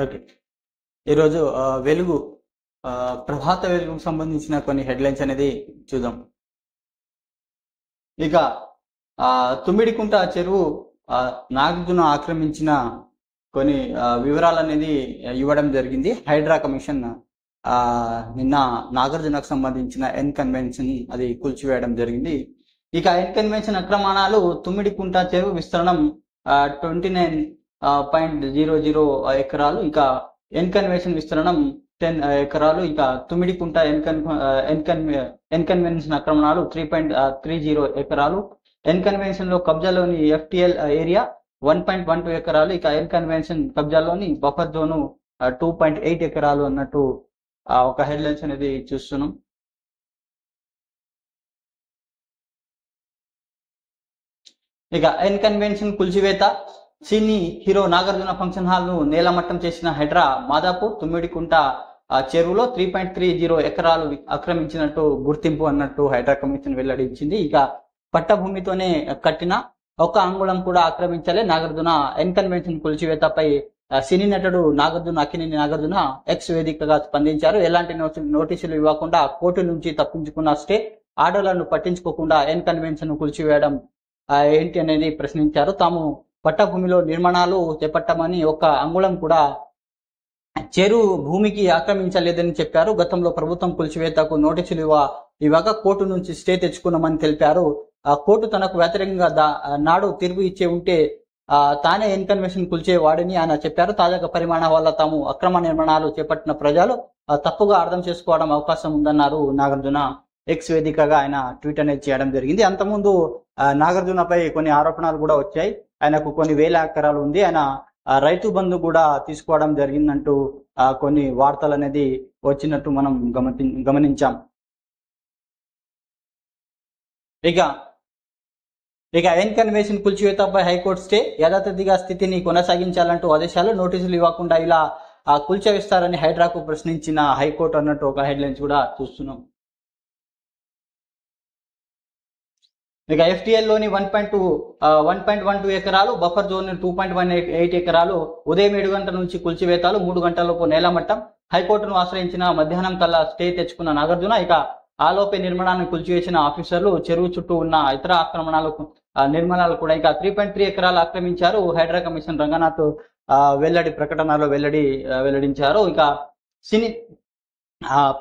Okay. ఈరోజు వెలుగు ప్రభాత వెలుగుకు సంబంధించిన కొన్ని హెడ్లైన్స్ అనేది చూద్దాం. ఇక తుమ్మిడికుంట చెరువు నాగార్జున ఆక్రమించిన కొన్ని వివరాలు అనేది ఇవ్వడం జరిగింది. హైడ్రా కమిషన్ నిన్న నాగార్జునకు సంబంధించిన ఎన్ కన్వెన్షన్ అది కూల్చివేయడం జరిగింది. ఇక ఎన్ కన్వెన్షన్ అక్రమణాలు తుమ్మిడికుంట చెరువు విస్తరణం 29.00 ఎకరాలు, ఇక ఎన్ కన్వెన్షన్ విస్తరణం 10 ఎకరాలు, ఇక తుమ్మిడికుంట ఎన్ కన్వెన్షన్ ఆక్రమణాలు 3.30 ఎకరాలు, ఎన్ కన్వెన్షన్ లో కబ్జాలోని FTL ఏరియా 1.12 ఎకరాలు, ఇక ఎన్ కన్వెన్షన్ కబ్జాలోని బఫర్ జోను 2.8 ఎకరాలు అన్నట్టు ఒక హెడ్లైన్స్ అనేది చూస్తున్నాం. ఇక ఎన్ కన్వెన్షన్ కూల్చివేత, cine hero Nagarjuna function hall ను నేలమట్టం చేసిన హైడ్రా, మాదాపూర్ తుమ్మిడికుంట చెరువులో 3.30 ఎకరాలు ఆక్రమించినట్టు గుర్తింపు అన్నట్టు హైడ్రా కమిషన్ వెల్లడించింది. ఇక పట్టభూమితోనే కట్టిన ఒక అంగుళం కూడా ఆక్రమించలే నాగార్జున. ఎన్ కన్వెన్షన్ కూల్చివేతపై సినీ నటుడు అక్కినేని నాగార్జున ఎక్స్ వేదికగా స్పందించారు. ఎలాంటి నోటీసులు ఇవ్వకుండా కోర్టు నుంచి తప్పించుకున్న స్టే ఆర్డర్లను పట్టించుకోకుండా ఎన్ కన్వెన్షన్ కూల్చివేయడం ఏంటి అనేది ప్రశ్నించారు. తాము పట్టభూమిలో నిర్మాణాలు చేపట్టామని ఒక అంగుళం కూడా చెరువు భూమికి ఆక్రమించలేదని చెప్పారు. గతంలో ప్రభుత్వం కూల్చివేతకు నోటీసులు ఇవ్వగా కోర్టు నుంచి స్టే తెచ్చుకున్నామని తెలిపారు. కోర్టు తనకు వ్యతిరేకంగా నాడు తీర్పు ఇచ్చే ఉంటే తానే ఎన్ కన్వెన్షన్ కూల్చేవాడని ఆయన చెప్పారు. తాజా పరిమాణాల వల్ల తాము అక్రమ నిర్మాణాలు చేపట్టిన ప్రజలు తప్పుగా అర్థం చేసుకోవడం అవకాశం ఉందన్నారు నాగార్జున. ఎక్స్ వేదికగా ఆయన ట్వీట్ అనేది చేయడం జరిగింది. అంతకుముందు నాగార్జునపై కొన్ని ఆరోపణలు కూడా వచ్చాయి. ఆయనకు కొన్ని వేల ఎకరాలు ఉంది, ఆయన రైతు బంధు కూడా తీసుకోవడం జరిగిందంటూ కొన్ని వార్తలు అనేది వచ్చినట్టు మనం గమనించాం. ఇక ఎన్ కన్వెన్షన్ కూల్చివేతపై హైకోర్టు స్టే, యథాతథిగా స్థితిని కొనసాగించాలంటూ ఆదేశాలు, నోటీసులు ఇవ్వకుండా ఇలా కూల్చివేస్తారని హైడ్రాకు ప్రశ్నించిన హైకోర్టు అన్నట్టు ఒక హెడ్లైన్స్ కూడా చూస్తున్నాం. ఇక FTL లోని 1.12 ఎకరాలు, బఫర్ జోన్ 2.18 ఎకరాలు ఉదయం 7 గంటల నుంచి కూల్చివేతలు, 3 గంటలలోపు నేలమట్టం. హైకోర్టును ఆశ్రయించిన మధ్యాహ్నం కల్లా స్టే తెచ్చుకున్న నాగార్జున. ఇక ఆలోపే నిర్మాణాన్ని కూల్చివేసిన ఆఫీసర్లు చెరువు చుట్టూ ఉన్న ఇతర నిర్మాణాలు కూడా ఇక 3.3 ఎకరాలు ఆక్రమించారు. హైడ్రా కమిషన్ రంగనాథ్ ప్రకటనలో వెల్లడించారు. ఇక సినీ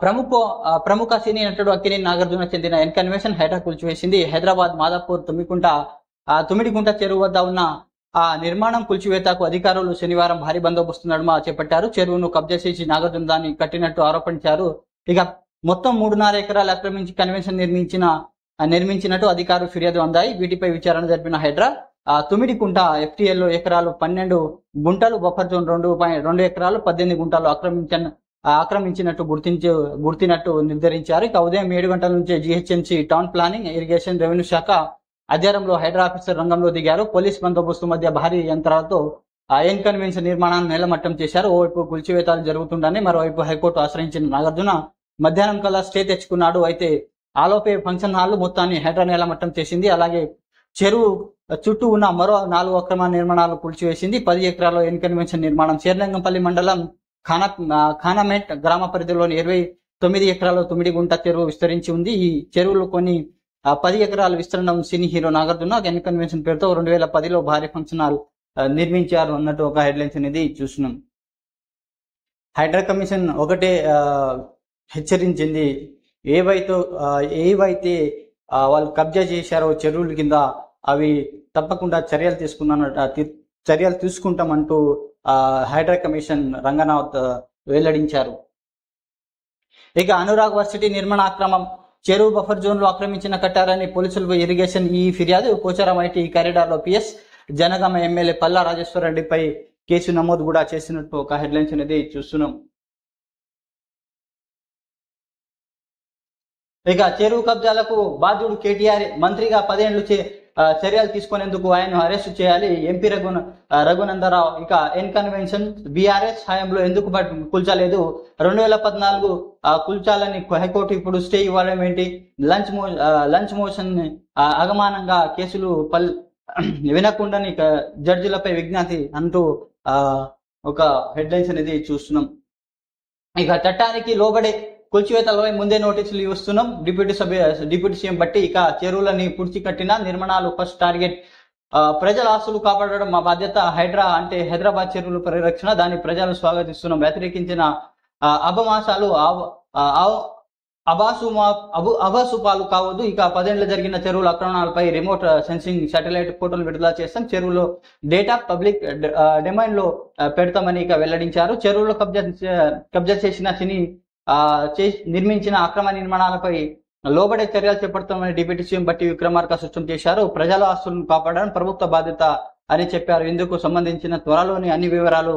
ప్రముఖ సినీ నటుడు అక్కినేని నాగార్జున చెందిన ఎన్ కన్వెన్షన్ హైడ్రా కూల్చివేసింది. హైదరాబాద్ మాదాపూర్ తుమ్మిడికుంట చెరువు వద్ద ఉన్న నిర్మాణం కూల్చివేతకు అధికారులు శనివారం భారీ బందోబస్తు నడుమ చేపట్టారు. చెరువును కబ్జా చేసి నాగార్జున దాన్ని కట్టినట్టు ఆరోపించారు. ఇక మొత్తం 3.5 ఎకరాలు ఆక్రమించి కన్వెన్షన్ నిర్మించినట్టు అధికారులు ఫిర్యాదు అందాయి. వీటిపై విచారణ జరిపిన హైడ్రా తుమ్మిడికుంట FTL లో ఎకరాలు 12 గుంటలు, బఫర్ జోన్ 2 ఎకరాలు 18 గుంటలు ఆక్రమించినట్టు గుర్తినట్టు నిర్ధారించారు. ఇక ఉదయం 7 గంటల నుంచే GHMC, town planning, irrigation, revenue శాఖ అధ్వర్యంలో హైడ్రా ఆఫీసర్ రంగంలో దిగారు. పోలీస్ బందోబస్తు మధ్య భారీ యంత్రాలతో ఎన్ కన్వెన్షన్ నిర్మాణాన్ని నేలమట్టం చేశారు. ఓవైపు కూల్చివేతలు జరుగుతుండని మరోవైపు హైకోర్టు ఆశ్రయించిన నాగార్జున మధ్యాహ్నం కల్లా స్టే తెచ్చుకున్నాడు. అయితే ఆలోపే ఫంక్షన్ హాల్ మొత్తాన్ని హైడ్రా నేలమట్టం చేసింది. అలాగే చెరువు చుట్టూ ఉన్న మరో 4 అక్రమ నిర్మాణాలు కూల్చివేసింది. 10 ఎకరాల్లో ఎన్ కన్వెన్షన్ నిర్మాణం. శేర్లింగంపల్లి మండలం ఖానామెట్ గ్రామ పరిధిలోని 29 ఎకరాల్లో తుమ్మిడిగుంట చెరువు విస్తరించి ఉంది. ఈ చెరువులో కొన్ని 10 ఎకరాల విస్తరణ cine hero Nagarjuna N convention పేరుతో 2010లో భారీ ఫంక్షన్ హాల్ నిర్మించారు అన్నట్టు ఒక హెడ్లైన్స్ అనేది చూస్తున్నాం. హైడ్రా కమిషన్ ఒకటే హెచ్చరించింది, ఏవైతే వాళ్ళు కబ్జా చేశారో చెరువుల కింద అవి తప్పకుండా చర్యలు తీసుకుంటామంటూ హైడ్రా కమిషన్ రంగనాథ్ వెల్లడించారు. ఇక అనురాగ్ వర్సిటీ నిర్మాణ అక్రమం, చెరువు బఫర్ జోన్ లో ఆక్రమించిన కట్టారని పోలీసులకు ఇరిగేషన్ ఫిర్యాదు. పోచారం IT కారిడార్ లో PS జనగామ ఎమ్మెల్యే పల్లా రాజేశ్వర రెడ్డిపై కేసు నమోదు కూడా చేసినట్టు ఒక హెడ్లైన్స్ అనేది చూస్తున్నాం. ఇక చెరువు కబ్జాలకు బాధ్యుడు కేటీఆర్, మంత్రిగా 10 ఏళ్లు చర్యలు తీసుకునేందుకు ఆయన అరెస్టు చేయాలి. ఎంపీ రఘునందరావు. ఇక ఎన్ కన్వెన్షన్ BRS హయాంలో ఎందుకు కూల్చలేదు? 2014 కూల్చాలని హైకోర్టు ఇప్పుడు స్టే ఇవ్వడం ఏంటి? లంచ్ మోషన్ అగమానంగా కేసులు వినకుండాని జడ్జిలపై విజ్ఞప్తి అంటూ ఒక హెడ్లైన్స్ అనేది చూస్తున్నాం. ఇక చట్టానికి లోబడే కూల్చివేతలపై ముందే నోటీసులు ఇస్తున్నాం. డిప్యూటీ సీఎం బట్టి ఇక చెరువులని పూడ్చి కట్టిన నిర్మాణాలు ఫస్ట్ టార్గెట్. ప్రజల ఆస్తులు కాపాడడం మా బాధ్యత. హైదరాబాద్ చెరువుల పరిరక్షణ, దాన్ని ప్రజలు స్వాగతిస్తున్నాం. వ్యతిరేకించిన అభమాసాలు అభాసుపాలు కావద్దు. ఇక 10 ఏళ్లు జరిగిన చెరువుల ఆక్రమణలపై రిమోట్ సెన్సింగ్ శాటిలైట్ ఫోటోలు విడుదల చేస్తాం. చెరువులో డేటా పబ్లిక్ డొమైన్ లో పెడతామని ఇక వెల్లడించారు. చెరువులో కబ్జా చేసిన నిర్మించిన అక్రమ నిర్మాణాలపై లోబడే చర్యలు చేపడతామని డిప్యూటీ సీఎం బట్టి విక్రమార్క స్పష్టం చేశారు. ప్రజల ఆస్తులను కాపాడడం ప్రభుత్వ బాధ్యత అని చెప్పారు. ఇందుకు సంబంధించిన త్వరలోని అన్ని వివరాలు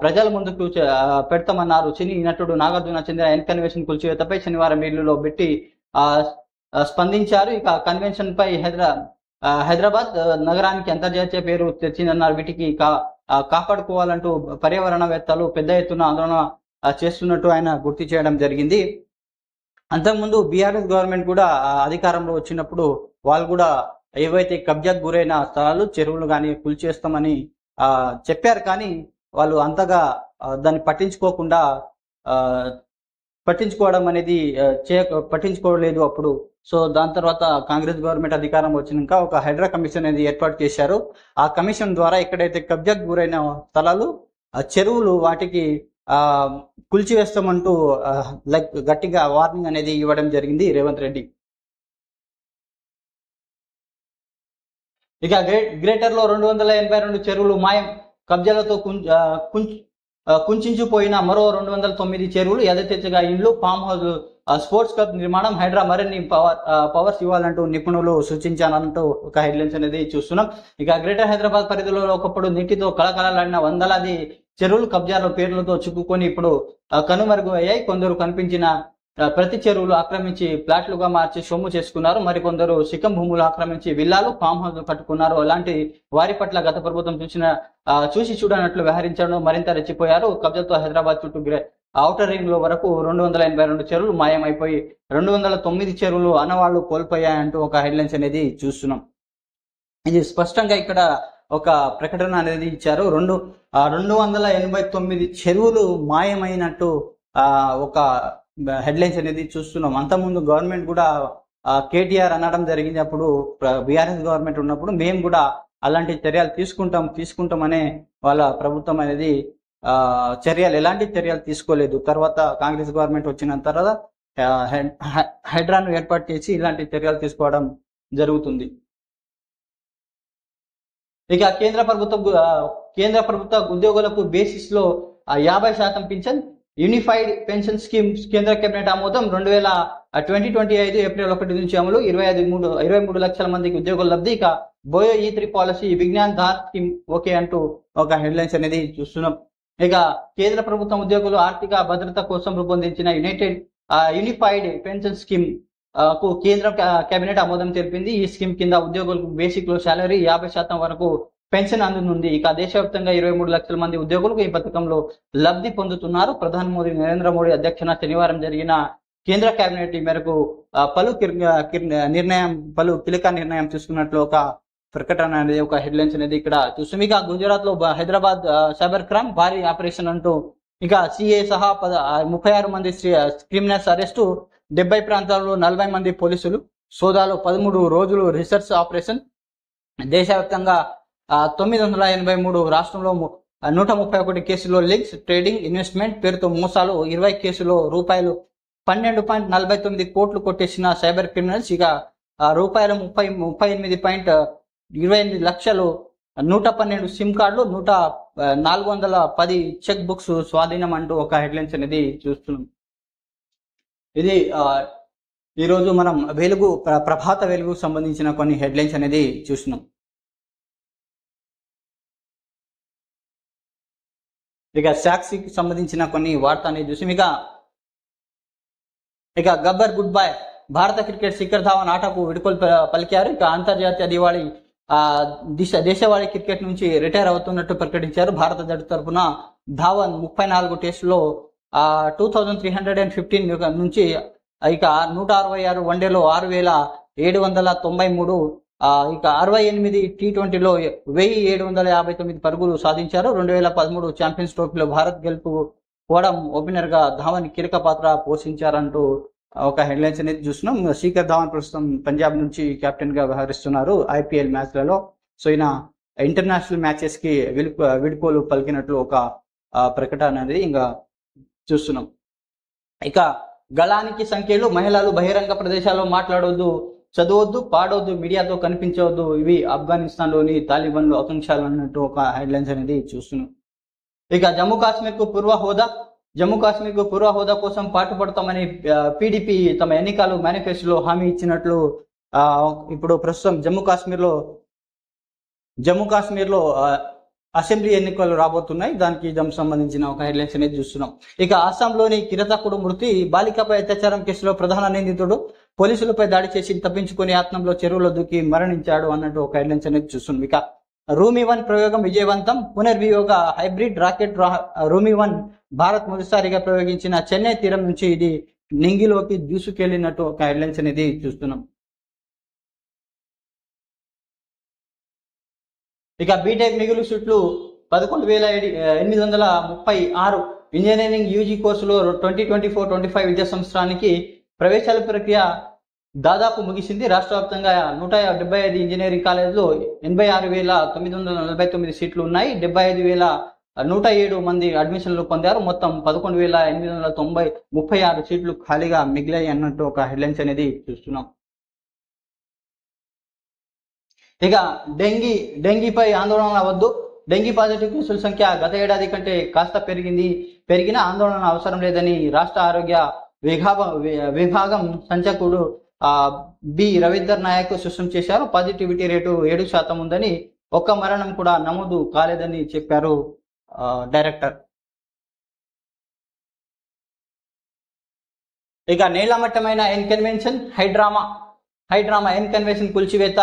ప్రజల ముందుకు పెడతామన్నారు. సినీ నటుడు నాగార్జున చంద్ర కన్వెన్షన్ కూల్చివేతపై శనివారం ఢిల్లీలో పెట్టి స్పందించారు. ఇక కన్వెన్షన్ పై హైదరాబాద్ నగరానికి అంతర్జాతీయ పేరు తెచ్చిందన్నారు. వీటికి కాపాడుకోవాలంటూ పర్యావరణవేత్తలు పెద్ద ఎత్తున ఆందోళన చేస్తున్నట్టు ఆయన గుర్తు చేయడం జరిగింది. అంతకుముందు బీఆర్ఎస్ గవర్నమెంట్ కూడా అధికారంలో వచ్చినప్పుడు వాళ్ళు కూడా ఏవైతే కబ్జాకు గురైన స్థలాలు చెరువులు కానీ కూల్చేస్తామని చెప్పారు. కానీ వాళ్ళు అంతగా దాన్ని పట్టించుకోవడం అనేది పట్టించుకోలేదు అప్పుడు. సో దాని తర్వాత కాంగ్రెస్ గవర్నమెంట్ అధికారం వచ్చినాక ఒక హైడ్రా కమిషన్ అనేది ఏర్పాటు చేశారు. ఆ కమిషన్ ద్వారా ఎక్కడైతే కబ్జాకు గురైన స్థలాలు చెరువులు వాటికి కూల్చివేస్తామంటూ గట్టిగా వార్నింగ్ అనేది ఇవ్వడం జరిగింది రేవంత్ రెడ్డి. ఇక గ్రేటర్ లో 282 చెరువులు మాయం. కబ్జాలతో కుంచుకుపోయిన మరో 209 చెరువులు, యథేచ్ఛగా ఇండ్లు, ఫామ్ హౌస్, స్పోర్ట్స్ క్లబ్ నిర్మాణం. హైడ్రా మరిన్ని పవర్స్ ఇవ్వాలంటూ నిపుణులు సూచించాలంటూ ఒక హెడ్లైన్స్ అనేది చూస్తున్నాం. ఇక గ్రేటర్ హైదరాబాద్ పరిధిలో ఒకప్పుడు నీటితో కళకళలాడిన వందలాది చెరువులు కబ్జాల పేర్లతో చిక్కుకొని ఇప్పుడు కనుమరుగు అయ్యాయి. కొందరు కనిపించిన ప్రతి చెరువులు ఆక్రమించి ప్లాట్లుగా మార్చి సొమ్ము చేసుకున్నారు. మరికొందరు సిక్కం భూములు ఆక్రమించి విల్లాలు, ఫామ్ హౌస్ కట్టుకున్నారు. అలాంటి వారి పట్ల గత ప్రభుత్వం చూసి చూడనట్లు వ్యవహరించడం మరింత రెచ్చిపోయారు. కబ్జాతో హైదరాబాద్ చుట్టూ ఔటర్ రింగ్ లో వరకు 282 చెరువులు మాయమైపోయి 209 చెరువులు అనవాళ్లు కోల్పోయాయంటూ ఒక హెడ్లైన్స్ అనేది చూస్తున్నాం. ఇది స్పష్టంగా ఇక్కడ ఒక ప్రకటన అనేది ఇచ్చారు. 289 చెరువులు మాయమైనట్టు ఒక హెడ్లైన్స్ అనేది చూస్తున్నాం. అంతకుముందు గవర్నమెంట్ కూడా కేటీఆర్ అనడం జరిగింది. అప్పుడు బీఆర్ఎస్ గవర్నమెంట్ ఉన్నప్పుడు మేము కూడా అలాంటి చర్యలు తీసుకుంటామనే వాళ్ళ ప్రభుత్వం అనేది ఎలాంటి చర్యలు తీసుకోలేదు. తర్వాత కాంగ్రెస్ గవర్నమెంట్ వచ్చిన తర్వాత హైడ్రాను ఏర్పాటు చేసి ఇలాంటి చర్యలు తీసుకోవడం జరుగుతుంది. ఇక కేంద్ర ప్రభుత్వ ఉద్యోగులకు బేసిస్ లో 50% పింఛన్, యూనిఫైడ్ పెన్షన్ స్కీమ్ కేంద్ర కేబినెట్ ఆమోదం. 2025 ఏప్రిల్ 1 నుంచి అమలు. 23 లక్షల మందికి ఉద్యోగుల లబ్ధి. ఇక bio E3 policy, Vigyan Dhar scheme okay అంటూ ఒక హెడ్లైన్స్ అనేది చూస్తున్నాం. ఇక కేంద్ర ప్రభుత్వం ఉద్యోగులు ఆర్థిక భద్రత కోసం రూపొందించిన యూనిఫైడ్ పెన్షన్ స్కీమ్ కు కేంద్ర కేబినెట్ ఆమోదం తెలిపింది. ఈ స్కీమ్ కింద ఉద్యోగులకు బేసిక్ లో శాలరీ 50% వరకు పెన్షన్ అందుతుంది. ఇక దేశవ్యాప్తంగా 23 లక్షల మంది ఉద్యోగులకు ఈ పథకంలో లబ్ధి పొందుతున్నారు. ప్రధాని నరేంద్ర మోడీ అధ్యక్షన శనివారం జరిగిన కేంద్ర కేబినెట్ ఈ మేరకు పలు కీలక నిర్ణయం తీసుకున్నట్లు ఒక ప్రకటన అనేది ఒక హెడ్లైన్స్ అనేది ఇక్కడ చూస్తాం. ఇక గుజరాత్ లో హైదరాబాద్ సైబర్ క్రైమ్ భారీ ఆపరేషన్ అంటూ ఇక సిఏ సహా 36 మంది క్రిమినల్స్ అరెస్టు. 70 ప్రాంతాల్లో 40 మంది పోలీసులు సోదాలు. 13 రోజులు రీసెర్చ్ ఆపరేషన్. దేశవ్యాప్తంగా 983, రాష్ట్రంలో 131 కేసుల్లో లింక్స్, ట్రేడింగ్, ఇన్వెస్ట్మెంట్ పేరుతో మోసాలు. 20 కేసులో రూపాయలు 12.49 కోట్లు కొట్టేసిన సైబర్ క్రిమినల్స్. ఇక రూపాయలు 38.28 లక్షలు, 112 సిమ్ కార్డులు, 410 చెక్ బుక్స్ స్వాధీనం అంటూ ఒక హెడ్లైన్స్ అనేది చూస్తున్నాం. ఇది ఈరోజు మనం ప్రభాత వెలుగు సంబంధించిన కొన్ని హెడ్లైన్స్ అనేది చూస్తున్నాం. ఇక సాక్షికి సంబంధించిన కొన్ని వార్త అనేది చూసి ఇక గబ్బర్ గుడ్ బై. భారత క్రికెట్ శిఖర్ ధావన్ ఆటకు విడుదల పలికారు. ఇక అంతర్జాతీయ దివాళీ దేశవాళీ క్రికెట్ నుంచి రిటైర్ అవుతున్నట్టు ప్రకటించారు. భారత జట్టు తరఫున ధావన్ 34 టెస్టులో 2315 నుంచి ఇక 166 వన్డేలో 6793 ఇక 68 T20లో 1759 పరుగులు సాధించారు. 2013 ఛాంపియన్స్ ట్రోఫీలో భారత్ గెలుపుకోవడం ఓపెనర్ గా ధావన్ కీలక పాత్ర పోషించారంటూ ఒక హెడ్లైన్స్ అనేది చూస్తున్నాం. శిఖర్ ధావన్ ప్రస్తుతం పంజాబ్ నుంచి కెప్టెన్ గా వ్యవహరిస్తున్నారు IPL మ్యాచ్లలో. సో ఈయన ఇంటర్నేషనల్ మ్యాచెస్ కి విడుకోలు పలికినట్లు ఒక ప్రకటన అనేది ఇంకా చూస్తున్నాం. ఇక గళానికి సంఖ్యలు, మహిళలు బహిరంగ ప్రదేశాల్లో మాట్లాడవద్దు, చదవద్దు, పాడవద్దు, మీడియాతో కనిపించవద్దు, ఇవి ఆఫ్ఘనిస్తాన్ లోని తాలిబాన్లు ఆకాంక్షలు అన్నట్టు ఒక హెడ్లైన్స్ అనేది చూస్తున్నాం. ఇక జమ్మూ కాశ్మీర్ కు పూర్వ హోదా కోసం పాటుపడతామని PDP తమ ఎన్నికల మేనిఫెస్టోలో హామీ ఇచ్చినట్లు ఇప్పుడు ప్రస్తుతం జమ్మూ కాశ్మీర్లో అసెంబ్లీ ఎన్నికలు రాబోతున్నాయి. దానికి సంబంధించిన ఒక హెడ్లైన్స్ అనేది చూస్తున్నాం. ఇక అస్సాంలోని కిరతకుడు మృతి, బాలికపై అత్యాచారం కేసులో ప్రధాన నిందితుడు పోలీసులపై దాడి చేసి తప్పించుకుని ఆత్మంలో చెరువులో దూకి మరణించాడు అన్నట్టు ఒక హెడ్లైన్స్ అనేది చూస్తున్నాం. ఇక రూమి-1 ప్రయోగం విజయవంతం, పునర్వియోగ హైబ్రిడ్ రాకెట్ రూమి-1 భారత్ మొదటిసారిగా ప్రయోగించిన చెన్నై తీరం నుంచి ఇది నింగిలోకి దూసుకెళ్లినట్టు ఒక హెడ్లైన్స్ అనేది చూస్తున్నాం. ఇక బీటెక్ మిగులు సీట్లు 11,836 ఇంజనీరింగ్ యూజీ కోర్సులో 2024-25 విద్యా సంవత్సరానికి ప్రవేశాల ప్రక్రియ దాదాపు ముగిసింది. రాష్ట్ర వ్యాప్తంగా 175 ఇంజనీరింగ్ కాలేజీలో 86,949 సీట్లు ఉన్నాయి. 75,107 మంది అడ్మిషన్లు పొందారు. మొత్తం 11,836 సీట్లు ఖాళీగా మిగిలాయి అన్నట్టు ఒక హెడ్లైన్స్ అనేది చూస్తున్నాం. ఇక డెంగీపై ఆందోళన వద్దు, డెంగీ పాజిటివ్ కేసుల సంఖ్య గత ఏడాది కంటే కాస్త పెరిగినా ఆందోళన అవసరం లేదని రాష్ట్ర ఆరోగ్య విభాగం సంచాలకుడు బి రవీందర్ నాయక్ స్పష్టం చేశారు. పాజిటివిటీ రేటు 7% ఉందని, ఒక్క మరణం కూడా నమోదు కాలేదని చెప్పారు డైరెక్టర్. ఇక నేలమట్టమైన N convention high drama N convention కూల్చివేత,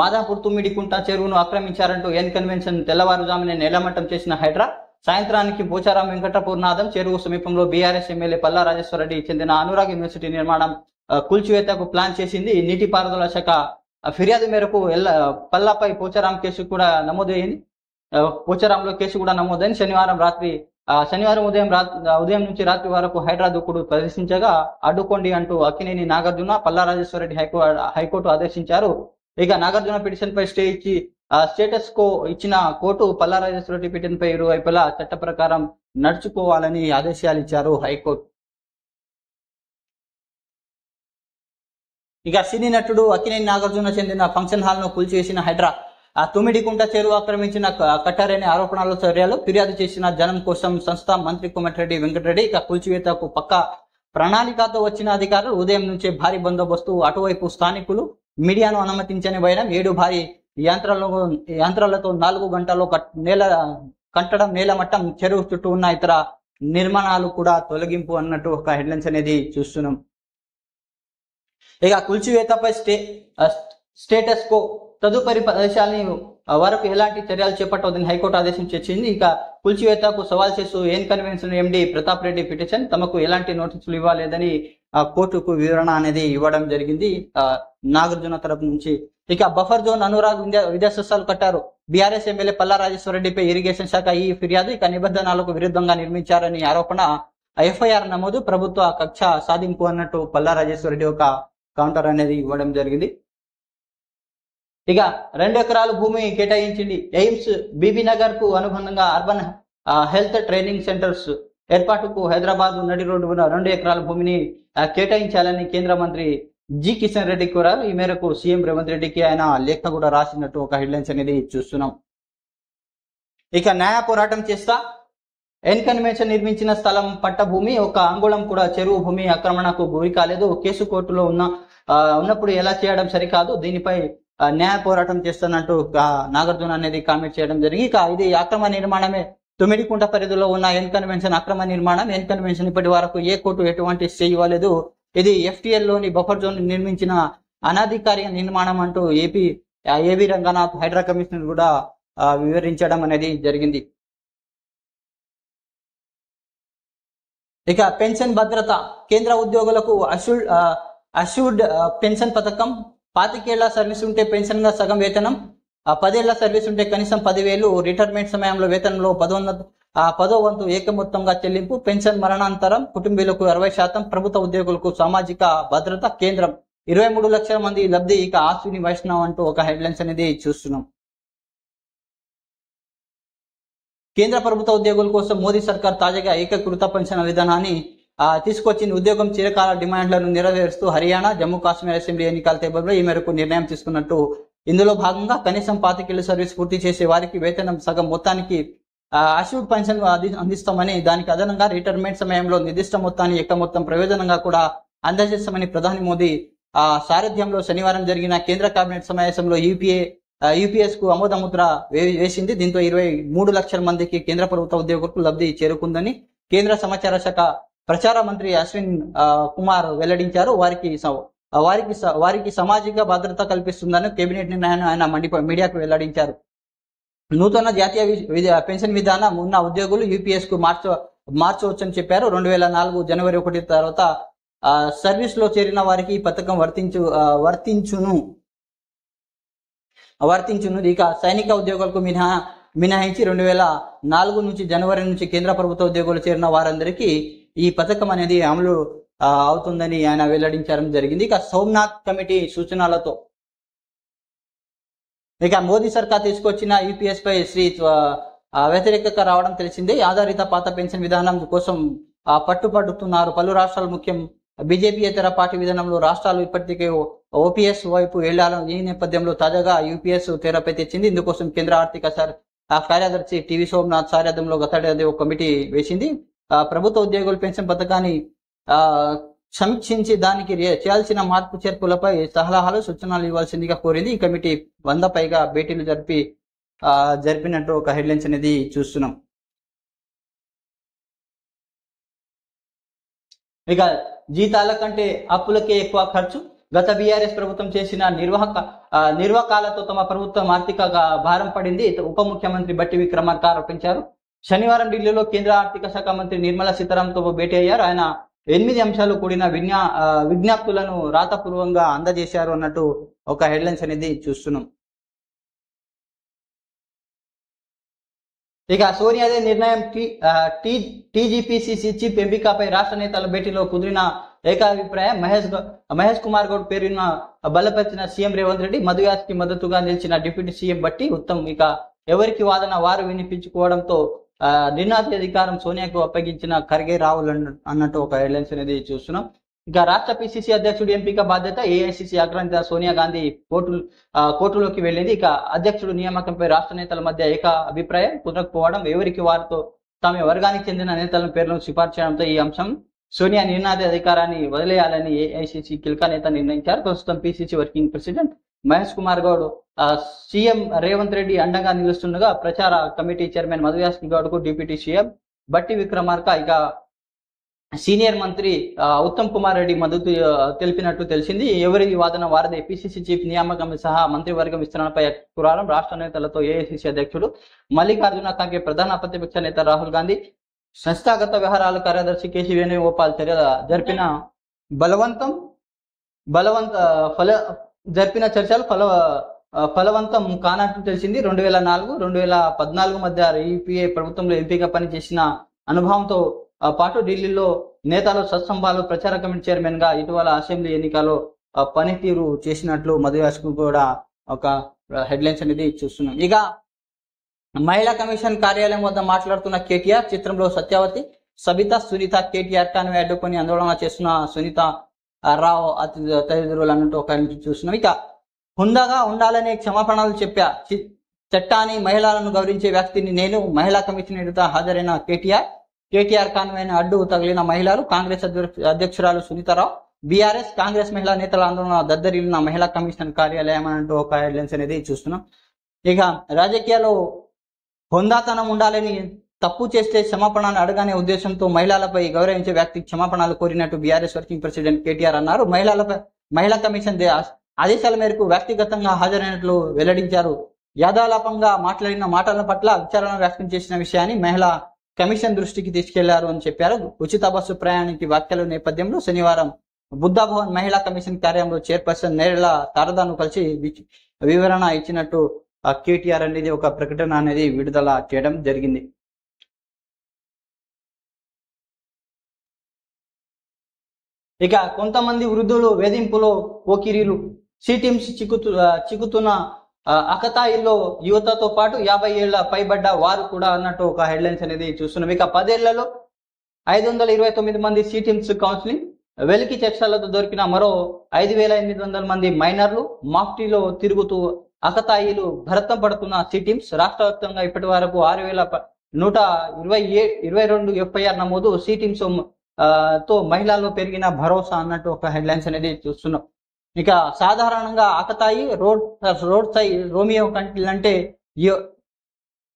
మాదాపూర్ తుమ్మిడికుంట చెరువును ఆక్రమించారంటూ ఎన్ కన్వెన్షన్ తెల్లవారుజామునే నేలమట్టం చేసిన హైడ్రా సాయంత్రానికి పోచారం వెంకటపూర్నాథం చెరువు సమీపంలో బీఆర్ఎస్ ఎమ్మెల్యే పల్లా రాజేశ్వరరెడ్డి చెందిన అనురాగ్ యూనివర్సిటీ నిర్మాణం కూల్చివేతకు ప్లాన్ చేసింది. నీటిపారుదల శాఖ ఫిర్యాదు మేరకు పల్లాపై పోచారం కేసు కూడా నమోదైంది. పోచారంలో కేసు కూడా నమోదైంది. శనివారం ఉదయం నుంచి రాత్రి వరకు హైడ్రా దూకుడు ప్రదర్శించగా అడ్డుకోండి అంటూ అక్కినేని నాగార్జున, పల్లా రాజేశ్వరరెడ్డి హైకోర్టు ఆదేశించారు. ఇక నాగార్జున పిటిషన్ పై స్టేటస్ కో ఇచ్చిన కోర్టు పల్లా రాజేశ్వరరెడ్డి పిటిషన్ పై ఇరువైపులా చట్ట ప్రకారం నడుచుకోవాలని ఆదేశాలు ఇచ్చారు హైకోర్టు. ఇక సినీ నటుడు అక్కినేని నాగార్జున చెందిన ఫంక్షన్ హాల్ ను కూల్చివేసిన హైడ్రా, తుమ్మిడికుంట చెరువు ఆక్రమించిన కట్టారనే ఆరోపణల చర్యలు ఫిర్యాదు చేసిన జనం కోసం సంస్థ మంత్రి కోమటిరెడ్డి వెంకటరెడ్డి. ఇక కూల్చివేతకు పక్క ప్రణాళికతో వచ్చిన అధికారులు ఉదయం నుంచే భారీ బందోబస్తు, అటువైపు స్థానికులు, మీడియాను అనుమతించని వైరం, 7 భారీ యంత్రాలతో 4 గంటల్లో కట్టడం, నేలమట్టం, చెరువు చుట్టూ ఉన్న ఇతర నిర్మాణాలు కూడా తొలగింపు అన్నట్టు ఒక హెడ్లైన్స్ అనేది చూస్తున్నాం. ఇక కూల్చివేతపై స్టేటస్ కో తదుపరి ప్రదేశాలని వరకు ఎలాంటి చర్యలు చేపట్టవద్దని హైకోర్టు ఆదేశం చేసింది. ఇక కూల్చివేతకు సవాల్ చేస్తూ ఎన్ కన్వెన్షన్ ఎండి ప్రతాప్ రెడ్డి పిటిషన్, తమకు ఎలాంటి నోటీసులు ఇవ్వలేదని కోర్టుకు వివరణ అనేది ఇవ్వడం జరిగింది నాగార్జున తరపు నుంచి. ఇక బఫర్ జోన్ అనురాగ్ విద్యాసంస్థలు కట్టారు, బీఆర్ఎస్ ఎమ్మెల్యే పల్లా రాజేశ్వరరెడ్డిపై ఇరిగేషన్ శాఖ ఈ ఫిర్యాదు. ఇక నిబంధనలకు విరుద్ధంగా నిర్మించారని ఆరోపణ, FIR నమోదు, ప్రభుత్వ కక్ష సాధింపు అన్నట్టు పల్లా రాజేశ్వరరెడ్డి ఒక కౌంటర్ అనేది ఇవ్వడం జరిగింది. ఇక 2 ఎకరాలు భూమి కేటాయించింది ఎయిమ్స్, బీబీనగర్ కు అనుబంధంగా అర్బన్ హెల్త్ ట్రైనింగ్ సెంటర్స్ ఏర్పాటుకు హైదరాబాద్ నడి రోడ్డు 2 ఎకరాల భూమిని కేటాయించాలని కేంద్ర మంత్రి జి కిషన్ రెడ్డి కోరారు. ఈ మేరకు సీఎం రేవంత్ రెడ్డికి ఆయన లేఖ కూడా రాసినట్టు ఒక హెడ్లైన్స్ అనేది చూస్తున్నాం. ఇక న్యాయ పోరాటం చేస్తా, ఎన్ కన్వెన్షన్ నిర్మించిన స్థలం పట్ట భూమి 1 అంగుళం కూడా చెరువు భూమి ఆక్రమణకు గురి కాలేదు. కేసు కోర్టులో ఉన్నప్పుడు ఎలా చేయడం సరికాదు, దీనిపై న్యాయ పోరాటం చేస్తున్నట్టు నాగార్జున అనేది కామెంట్ చేయడం జరిగింది. ఇక ఇది అక్రమ నిర్మాణమే, తుమ్మిడికుంట పరిధిలో ఉన్న ఎన్ కన్వెన్షన్ అక్రమ నిర్మాణం. ఎన్ కన్వెన్షన్ ఇప్పటి వరకు ఏ కోర్టు ఎటువంటి స్టే ఇవ్వలేదు. ఇది FTL లోని బఫర్ జోన్ నిర్మించిన అనాధికారిక నిర్మాణం అంటూ ఏబి రంగనాథ్ హైడ్రా కమిషనర్ కూడా వివరించడం అనేది జరిగింది. ఇక పెన్షన్ భద్రత, కేంద్ర ఉద్యోగులకు అష్యూర్డ్ పెన్షన్ పథకం 25 ఏళ్ల సర్వీస్ ఉంటే పెన్షన్ గా సగం వేతనం, 10 ఏళ్ల సర్వీస్ ఉంటే కనీసం 10,000, రిటైర్మెంట్ సమయంలో వేతనంలో 10వ వంతు ఏక మొత్తంగా చెల్లింపు, పెన్షన్ మరణాంతరం కుటుంబీలకు 60%, ప్రభుత్వ ఉద్యోగులకు సామాజిక భద్రత, కేంద్రం 23 లక్షల మంది లబ్ధి. ఇక అశ్విని వైష్ణవ్ అంటూ ఒక హెడ్లైన్స్ అనేది చూస్తున్నాం. కేంద్ర ప్రభుత్వ ఉద్యోగుల కోసం మోదీ సర్కార్ తాజాగా ఏకీకృత పెన్షన్ విధానాన్ని తీసుకొచ్చింది. ఉద్యోగం చిరకాల డిమాండ్లను నెరవేరుస్తూ హర్యానా, జమ్మూ కాశ్మీర్ అసెంబ్లీ ఎన్నికల తేదీలో ఈ మేరకు నిర్ణయం తీసుకున్నట్టు, ఇందులో భాగంగా కనీసం 25 ఏళ్ల సర్వీస్ పూర్తి చేసే వారికి వేతనం సగం మొత్తానికి అష్యూర్డ్ పెన్షన్ అందిస్తామని, దానికి అదనంగా రిటైర్మెంట్ సమయంలో నిర్దిష్ట మొత్తాన్ని ఏక మొత్తం ప్రయోజనంగా కూడా అందజేస్తామని ప్రధాని మోదీ సారథ్యంలో శనివారం జరిగిన కేంద్ర కేబినెట్ సమావేశంలో యూపీఎస్ కు ఆమోదముద్ర వేసింది. దీంతో 23 లక్షల మందికి కేంద్ర ప్రభుత్వ ఉద్యోగులకు లబ్ధి చేరుకుందని కేంద్ర సమాచార శాఖ ప్రచార మంత్రి అశ్విన్ కుమార్ వెల్లడించారు. వారికి సామాజిక భద్రత కల్పిస్తుందని కేబినెట్ నిర్ణయాన్ని ఆయన మీడియాకు వెల్లడించారు. నూతన జాతీయ పెన్షన్ విధానం ఉన్న ఉద్యోగులు యూపీఎస్ కు మార్చవచ్చని చెప్పారు. 2004 జనవరి 1 తర్వాత సర్వీస్ లో చేరిన వారికి ఈ పథకం వర్తించును. ఇక సైనిక ఉద్యోగులకు మినహాయించి 2004 నుంచి జనవరి నుంచి కేంద్ర ప్రభుత్వ ఉద్యోగులు చేరిన వారందరికీ ఈ పథకం అనేది అమలు అవుతుందని ఆయన వెల్లడించడం జరిగింది. ఇక సోమనాథ్ కమిటీ సూచనలతో ఇక మోదీ సర్కార్ తీసుకొచ్చిన యూపీఎస్ పై వ్యతిరేకత రావడం తెలిసిందే. ఆధారిత పాత పెన్షన్ విధానం కోసం పట్టుపడుతున్నారు పలు రాష్ట్రాల ముఖ్యం బీజేపీయేతర పార్టీ విధానంలో రాష్ట్రాలు ఇప్పటికే ఓపీఎస్ వైపు వెళ్లాలని, ఈ నేపథ్యంలో తాజాగా యూపీఎస్ తెరపై తెచ్చింది. ఇందుకోసం కేంద్ర ఆర్థిక కార్యదర్శి టీవీ సోమనాథ్ సారథ్యంలో గతేడాది ఒక కమిటీ వేసింది. ప్రభుత్వ ఉద్యోగుల పెన్షన్ పథకాన్ని సమీక్షించి దానికి చేయాల్సిన మార్పు చేర్పులపై సలహాలు సూచనలు ఇవ్వాల్సిందిగా కోరింది. ఈ కమిటీ 100 పైగా భేటీలు జరిపినట్టు ఒక హెడ్లైన్స్ అనేది చూస్తున్నాం. ఇక జీతాల కంటే అప్పులకే ఎక్కువ ఖర్చు, గత బీఆర్ఎస్ ప్రభుత్వం చేసిన నిర్వాకాలతో తమ ప్రభుత్వం ఆర్థిక భారం పడింది. ఉప ముఖ్యమంత్రి బట్టి విక్రమార్క ఆరోపించారు. శనివారం ఢిల్లీలో కేంద్ర ఆర్థిక శాఖ మంత్రి నిర్మలా సీతారామన్తో భేటీ అయ్యారు. ఆయన 8 అంశాలు కూడిన విజ్ఞప్తులను రాతపూర్వంగా అందజేశారు అన్నట్టు ఒక హెడ్లైన్స్ అనేది చూస్తున్నాం. ఇక సోనియాదే నిర్ణయం, టీజీపీసీసీ చీఫ్ ఎంపికపై రాష్ట్ర నేతల భేటీలో కుదిరిన ఏకాభిప్రాయం. మహేష్ కుమార్ గౌడ్ పేరున బలపరిచిన సీఎం రేవంత్ రెడ్డి, మధుయాస్ కి మద్దతుగా నిలిచిన డిప్యూటీ సీఎం బట్టి ఉత్తమ్. ఇక ఎవరికి వాదన వారు వినిపించుకోవడంతో నిర్ణయాధికారం సోనియాకు అప్పగించిన ఖర్గే రావుల్ అన్నట్టు ఒక హెడ్లైన్స్ అనేది చూస్తున్నాం. ఇక రాష్ట్ర పిసిసి అధ్యక్షుడు ఎంపిక బాధ్యత ఏఐసిసి అగ్రనేత సోనియా గాంధీ కోర్టులోకి వెళ్ళింది. ఇక అధ్యక్షుడు నియామకంపై రాష్ట్ర నేతల మధ్య ఏక అభిప్రాయం కుదరకపోవడం, ఎవరికి వారితో తమ వర్గానికి చెందిన నేతల పేర్లను సిఫార్సు చేయడంతో ఈ అంశం సోనియా అధికారాన్ని వదిలేయాలని ఏఐసిసి కీలక నేత నిర్ణయించారు. ప్రస్తుతం PCC working president Mahesh Kumar Goud CM Revanth Reddy అండగా నిలుస్తుండగా, ప్రచార కమిటీ చైర్మన్ మధుయాస్కి గౌడ్ కు డిప్యూటీ సీఎం బట్టి విక్రమార్క, ఇక సీనియర్ మంత్రి ఉత్తమ్ కుమార్ రెడ్డి మద్దతు తెలిపినట్టు తెలిసింది. ఎవరి వాదన వారదే. పిసిసి చీఫ్ నియామకం సహా మంత్రివర్గం విస్తరణపై గురువారం రాష్ట్ర నేతలతో ఏఐసిసి అధ్యక్షుడు మల్లికార్జున ఖార్గే, ప్రధాన ప్రతిపక్ష నేత రాహుల్ గాంధీ, సంస్థాగత వ్యవహారాల కార్యదర్శి కేసీ వేణుగోపాల్ చర్చలు ఫలవంతం కానట్టు తెలిసింది. 2004-2014 మధ్య యూపీఏ ప్రభుత్వంలో ఎంపీగా పనిచేసిన అనుభవంతో పాటు ఢిల్లీలో నేతలు సత్సంబాలు ప్రచార కమిటీ చైర్మన్ గా ఇటీవల అసెంబ్లీ ఎన్నికల్లో పనితీరు చేసినట్లు మధుయాస్ కు కూడా ఒక హెడ్లైన్స్ అనేది చూస్తున్నాం. ఇక మహిళా కమిషన్ కార్యాలయం వద్ద మాట్లాడుతున్న కేటీఆర్, చిత్రంలో సత్యవతి, సబిత, సునీత కేటీఆర్ కాను అడ్డుకొని ఆందోళన చేస్తున్న సునీత రావు తదితరులు అన్నట్టు ఒక చూస్తున్నాం. ఇక హుందాగా ఉండాలనే క్షమాపణలు చెప్పా, చట్టాన్ని మహిళలను గౌరవించే వ్యక్తిని నేను, మహిళా కమిషన్ ఎదుట హాజరైన కేటీఆర్ కాన్వాయ్ని అడ్డు తగిలిన మహిళలు, కాంగ్రెస్ అధ్యక్షురాలు సునీతారావు, బీఆర్ఎస్ కాంగ్రెస్ మహిళా నేతల ఆందోళన దద్దరిల్లిన మహిళా కమిషన్ కార్యాలయం అంటూ ఒక హెడ్లైన్స్ అనేది చూస్తున్నాం. ఇక రాజకీయాల్లో హుందాతనం ఉండాలని, తప్పు చేస్తే క్షమాపణను అడగనే ఉద్దేశంతో మహిళలపై గౌరవించే వ్యక్తి క్షమాపణలు కోరినట్టు బీఆర్ఎస్ వర్కింగ్ ప్రెసిడెంట్ కేటీఆర్ అన్నారు. మహిళా కమిషన్ ఆదేశాల మేరకు వ్యక్తిగతంగా హాజరైనట్లు వెల్లడించారు. యాదాలాపంగా మాట్లాడిన మాటల పట్ల విచారణ వ్యక్తం చేసిన విషయాన్ని మహిళా కమిషన్ దృష్టికి తీసుకెళ్లారు అని చెప్పారు. ఉచిత బస్సు ప్రయాణికి వ్యాఖ్యల నేపథ్యంలో శనివారం బుద్ధాభవన్ మహిళా కమిషన్ కార్యాలయంలో చైర్పర్సన్ నేరళ తారదాను కలిసి వివరణ ఇచ్చినట్టు కేటీఆర్ అనేది ఒక ప్రకటన అనేది విడుదల చేయడం జరిగింది. ఇక కొంతమంది వృద్ధులు వేధింపులో పోకిరీలు, సిటీమ్స్ చిక్కుతున్న అకతాయిల్లో యువతతో పాటు 50 ఏళ్ల పైబడ్డ వారు కూడా అన్నట్టు ఒక హెడ్లైన్స్ అనేది చూస్తున్నాం. ఇక 10 ఏళ్లలో 529 మంది సిటీమ్స్ కౌన్సిలింగ్, వెలికి చర్చలతో దొరికిన మరో 5800 మంది మైనర్లు, మాఫ్టీలో తిరుగుతూ అకతాయిలు భరతం పడుతున్న సిటీమ్స్. రాష్ట్ర వ్యాప్తంగా ఇప్పటి వరకు 6122 ఎఫ్ఐఆర్ నమోదు. సిటీమ్స్ తో మహిళల్లో పెరిగిన భరోసా అన్నట్టు ఒక హెడ్లైన్స్ అనేది చూస్తున్నాం. ఇక సాధారణంగా ఆకతాయి రోడ్ సైడ్ రోమియో కంటిల్ అంటే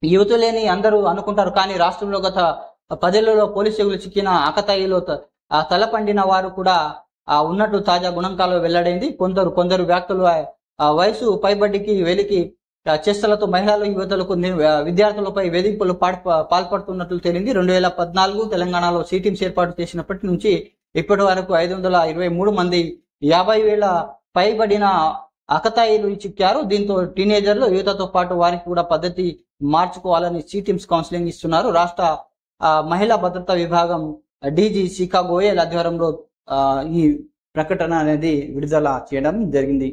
యువతులేని అందరూ అనుకుంటారు. కానీ రాష్ట్రంలో గత 10 ఏళ్లలో పోలీసులు చిక్కిన ఆకతాయిలో తలపండిన వారు కూడా ఉన్నట్టు తాజా గణాంకాలు వెల్లడైంది. కొందరు వ్యక్తులు వయసు పైబడికి వెలికి చేష్టలతో మహిళలు, యువతులకు, విద్యార్థులపై వేధింపులు పాల్పడుతున్నట్లు తేలింది. 2014 తెలంగాణలో సిటీమ్స్ ఏర్పాటు చేసినప్పటి నుంచి ఇప్పటి వరకు 523 మంది 50 ఏళ్ల పైబడిన అకతాయిలు చిక్కారు. దీంతో టీనేజర్లు, యువతతో పాటు వారికి కూడా పద్ధతి మార్చుకోవాలని సిటీమ్స్ కౌన్సిలింగ్ ఇస్తున్నారు. రాష్ట్ర మహిళా భద్రతా విభాగం డీజీ శిఖా గోయల్ ఆధ్వర్యంలో ఈ ప్రకటన అనేది విడుదల చేయడం జరిగింది.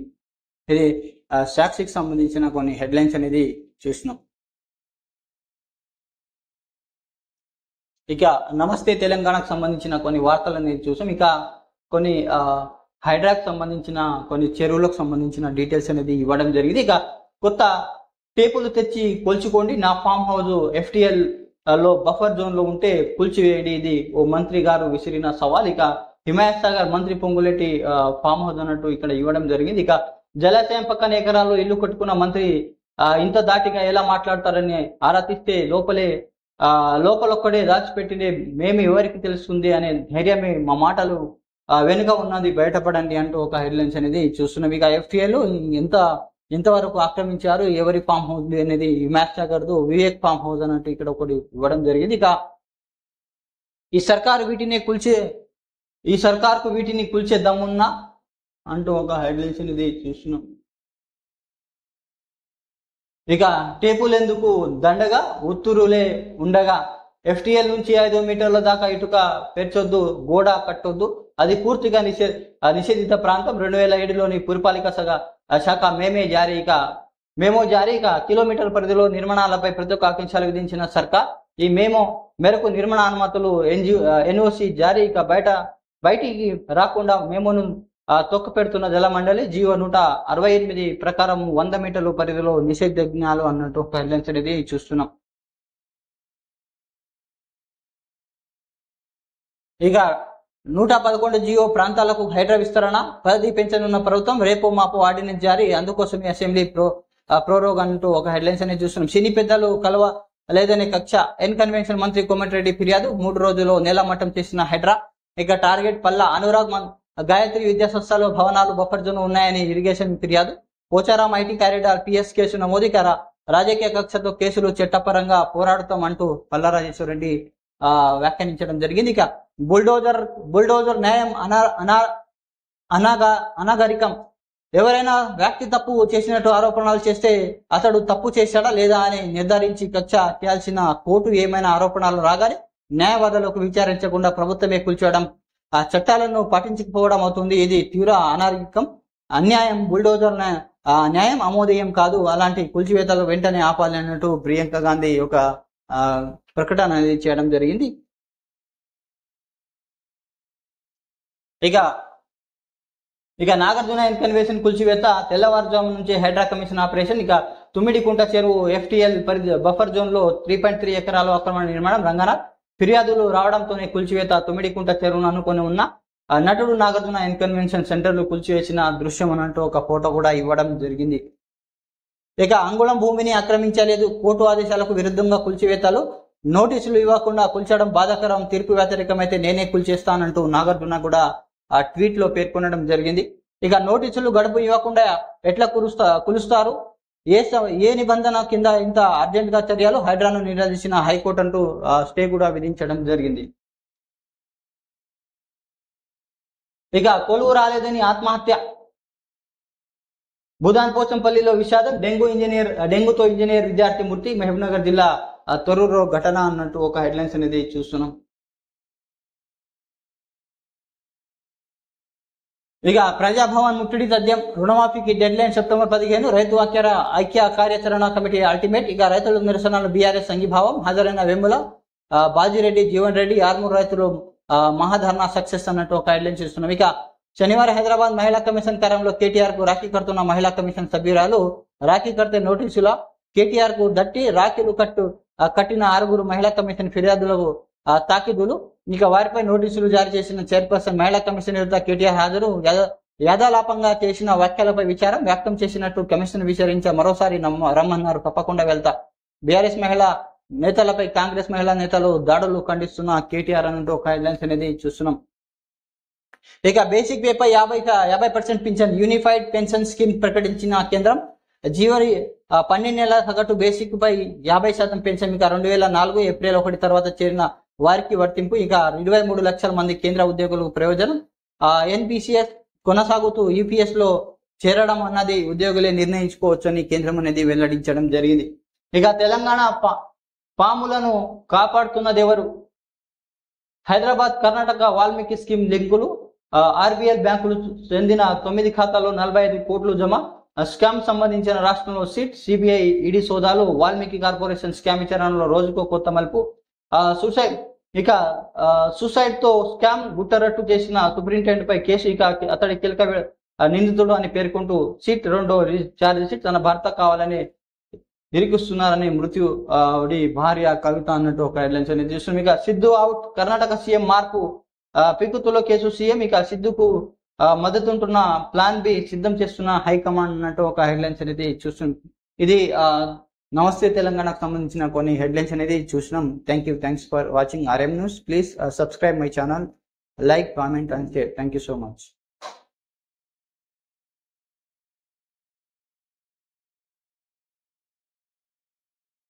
ఇది సాక్షికి సంబంధించిన కొన్ని హెడ్లైన్స్ అనేది చూసినాం. ఇక నమస్తే తెలంగాణకు సంబంధించిన కొన్ని వార్తలు అనేది చూసాం. ఇక కొన్ని హైడ్రాకు సంబంధించిన కొన్ని చెరువులకు సంబంధించిన డీటెయిల్స్ అనేది ఇవ్వడం జరిగింది. ఇక కొత్త టేపులు తెచ్చి కొల్చుకోండి, నా ఫామ్ హౌస్ FTL లో బఫర్ జోన్ లో ఉంటే కూల్చివేయండి, ఇది ఓ మంత్రి గారు విసిరిన సవాల్. ఇక హిమాయత్ సాగర్ మంత్రి పొంగులేటి ఫామ్ హౌస్ అన్నట్టు ఇక్కడ ఇవ్వడం జరిగింది. ఇక జలాశయం పక్కన ఎకరాల్లో ఇల్లు కట్టుకున్న మంత్రి ఇంత దాటిగా ఎలా మాట్లాడతారని ఆరా తీస్తే లోపలొక్కడే దాచిపెట్టినే మేము ఎవరికి తెలుస్తుంది అనే ధైర్యమే మా మాటలు వెనుక ఉన్నది బయటపడండి అంటూ ఒక హెడ్లైన్స్ అనేది చూస్తున్నాం. ఇక FTL ఎంతవరకు ఆక్రమించారు, ఎవరి ఫామ్ హౌస్ అనేది హిమాయత్ సాగర్ వివేక్ ఫామ్ హౌస్ అన్నట్టు ఇక్కడ ఒకటి ఇవ్వడం జరిగింది. ఇక ఈ సర్కార్కు వీటిని కూల్చే దమ్మున్నా అంటూ ఒక హెడ్లైన్స్ అనేది చూస్తున్నాం. ఇక టేపులు ఎందుకు దండగా, ఉత్తూరులే ఉండగా FTL నుంచి 5 మీటర్ల దాకా ఇటుక పెంచొద్దు, గోడ కట్టొద్దు, అది పూర్తిగా నిషేధిత ప్రాంతం. 2007లోని పురపాలిక శాఖ మేమో జారీ. ఇక కిలోమీటర్ పరిధిలో నిర్మాణాలపై ప్రత్యేక ఆంక్షలు విధించిన సర్కార్. ఈ మేమో మేరకు నిర్మాణ అనుమతులు NOC జారీ. ఇక బయటికి రాకుండా మేమోను తొక్కు పెడుతున్న జలమండలి. జీవో 168 ప్రకారం 100 మీటర్ల పరిధిలో నిషేధాజ్ఞలు అన్నట్టు ఒక హెడ్లైన్స్ అనేది చూస్తున్నాం. ఇక 111 జీవో ప్రాంతాలకు హైడ్రా విస్తరణ, పరిధి పెంచనున్న ప్రభుత్వం, రేపు మాపు ఆర్డినెన్స్ జారీ, అందుకోసమే అసెంబ్లీ ప్రోరోగ్ అంటూ ఒక హెడ్లైన్స్ అనేది చూస్తున్నాం. సినీ పెద్దలు కలవ లేదనే కక్ష, కన్వెన్షన్ మంత్రి కోమటిరెడ్డి ఫిర్యాదు, 3 రోజుల్లో నేలమట్టం చేసిన హైడ్రా. ఇక టార్గెట్ పల్లా అనురాగ్ గాయత్రి విద్యా సంస్థలో భవనాలు బఫర్ జోన్ ఉన్నాయని ఇరిగేషన్ ఫిర్యాదు. Pocharam IT corridor PS case నమోదు. రాజకీయ కక్షతో కేసులు చట్టపరంగా పోరాడుతాం అంటూ పల్లా రాజేశ్వరరెడ్డి వ్యాఖ్యానించడం జరిగింది. ఇక బుల్డోజర్ న్యాయం అనాగరికం, ఎవరైనా వ్యక్తి తప్పు చేసినట్టు ఆరోపణలు చేస్తే అతడు తప్పు చేశాడా లేదా అని నిర్ధారించి కక్ష చేయాల్సిన కోర్టు ఏమైనా ఆరోపణలు రాగానే న్యాయవాదులకు విచారించకుండా ప్రభుత్వమే కూల్చోవడం, చట్టాలను పాటించకపోవడం అవుతుంది. ఇది తీవ్ర అనాగరికం, అన్యాయం. బుల్డోజర్ న్యాయం ఆమోదీయం కాదు, అలాంటి కూల్చివేతలు వెంటనే ఆపాలి అన్నట్టు ప్రియాంక గాంధీ ఒక ప్రకటన అనేది చేయడం జరిగింది. ఇక నాగార్జున కన్వెన్షన్ కూల్చివేత, తెల్లవారుజాము నుంచి హైడ్రా కమిషన్ ఆపరేషన్. ఇక తుమ్మిడికుంట చెరువు FTL బఫర్ జోన్ లో 3.3 ఎకరాలు ఆక్రమణ నిర్మాణం. రంగనాథ్ ఫిర్యాదులు రావడంతోనే కూల్చివేత. తుమ్మిడికుంట చెరువును అనుకుని ఉన్న నటుడు నాగార్జున కన్వెన్షన్ సెంటర్లు కూల్చివేసిన దృశ్యం అన్నట్టు ఒక ఫోటో కూడా ఇవ్వడం జరిగింది. ఇక అంగుళం భూమిని ఆక్రమించలేదు, కోర్టు ఆదేశాలకు విరుద్ధంగా కూల్చివేతలు, నోటీసులు ఇవ్వకుండా కూల్చడం బాధాకరం, తీర్పు వ్యతిరేకమైతే నేనే కూల్చేస్తానంటూ నాగార్జున కూడా ఆ ట్వీట్ లో పేర్కొనడం జరిగింది. ఇక నోటీసులు గడుపు ఇవ్వకుండా ఎట్లా కులుస్తారు, ఏ నిబంధన కింద ఇంత అర్జెంట్ గా చర్యలు, హైడ్రాను నిరోధించిన హైకోర్టు అంటూ స్టే కూడా విధించడం జరిగింది. ఇక కొలువు రాలేదని ఆత్మహత్య, భూదాన్ పోచంపల్లిలో విషాదం, డెంగ్యూతో ఇంజనీర్ విద్యార్థి మృతి, మహబూబ్నగర్ జిల్లా తొర్రూరు ఘటన అన్నట్టు ఒక హెడ్లైన్స్ అనేది చూస్తున్నాం. ఇక ప్రజాభవన్ ముట్టడి తథ్యం, రుణమాఫీకి డెడ్ లైన్ సెప్టెంబర్ 15, రైతు ఐక్య కార్యాచరణ కమిటీ అల్టిమేట్. ఇక రైతుల నిరసనలు బీఆర్ఎస్ సంఘీభావం, హాజరైన వెంబుల, బాజిరెడ్డి, జీవన్ రెడ్డి, ఆర్మూర్ రైతులు మహాధర్నా సక్సెస్ అన్నట్టు ఒక హెడ్లైన్ చూస్తున్నాం. ఇక శనివారం హైదరాబాద్ మహిళా కమిషన్ కార్యంలో కేటీఆర్ కు రాఖీ కడుతున్న మహిళా కమిషన్ సభ్యురాలు, రాఖీ కడితే నోటీసుల, కేటీఆర్ కు దట్టి రాఖీలు కట్టిన 6 మహిళా కమిషన్ ఫిర్యాదులకు తాకిదులు. ఇక వారిపై నోటీసులు జారీ చేసిన చైర్పర్సన్, మహిళా కమిషన్ విరుద్ధ కేటీఆర్ హాజరు, యాదాలాపంగా చేసిన వ్యాఖ్యలపై విచారం వ్యక్తం చేసినట్టు కమిషన్ విచారించ మరోసారి రమ్మన్నారు, తప్పకుండా వెళ్తా. బీఆర్ఎస్ మహిళా నేతలపై కాంగ్రెస్ మహిళా నేతలు దాడులు ఖండిస్తున్న కేటీఆర్ అన్నట్టు ఒక హెడ్లైన్స్ అనేది చూస్తున్నాం. ఇక బేసిక్ పే పై 50% పింఛన్, యూనిఫైడ్ పెన్షన్ స్కీమ్ ప్రకటించిన కేంద్రం. జీవరి 12 నెలల సగటు బేసిక్ పై 50% పెన్షన్ ఇక 2004 ఏప్రిల్ 1 తర్వాత చేరిన వారికి వర్తింపు. ఇక 23 లక్షల మంది కేంద్ర ఉద్యోగులకు ప్రయోజనం. NPCS కొనసాగుతూ UPS లో చేరడం అన్నది ఉద్యోగులే నిర్ణయించుకోవచ్చు అని కేంద్రం అనేది వెల్లడించడం జరిగింది. ఇక తెలంగాణ పాములను కాపాడుతున్నదెవరు, హైదరాబాద్ కర్ణాటక వాల్మీకి స్కీమ్ లింకులు, RBL బ్యాంకులు చెందిన 9 ఖాతాల్లో 45 కోట్లు జమ, స్కామ్ సంబంధించిన రాష్ట్రంలో సిట్, CBI ఈడీ సోదాలు, వాల్మీకి కార్పొరేషన్ స్కామ్ విచారణలో రోజుకో కొత్త మలుపు, సూసైడ్ తో స్కామ్ గుట్టరట్టు చేసిన సూపరింటెండెంట్ పై కేసు. ఇక అతడి కీలక నిందితుడు అని పేర్కొంటూ సిట్ రెండో ఛార్జ్ షీట్, తన భర్త కావాలని ఇరికిస్తున్నారని భార్య కవిత అన్నట్టు ఒక హెడ్లైన్స్ అనేది చూస్తున్నాం. ఇక సిద్ధు అవుట్, కర్ణాటక సీఎం మార్పు, పికుతులో కేసు సీఎం. ఇక సిద్ధుకు మద్దతుంటున్న ప్లాన్ బి సిద్ధం చేస్తున్న హైకమాండ్ అన్నట్టు ఒక హెడ్లైన్స్ అనేది చూస్తున్నాం. ఇది నమస్తే తెలంగాణకు సంబంధించిన కొన్ని హెడ్లైన్స్ అనేది చూసినాం. Thanks for watching RM news. Please subscribe my channel, like, comment and share. Thank you so much.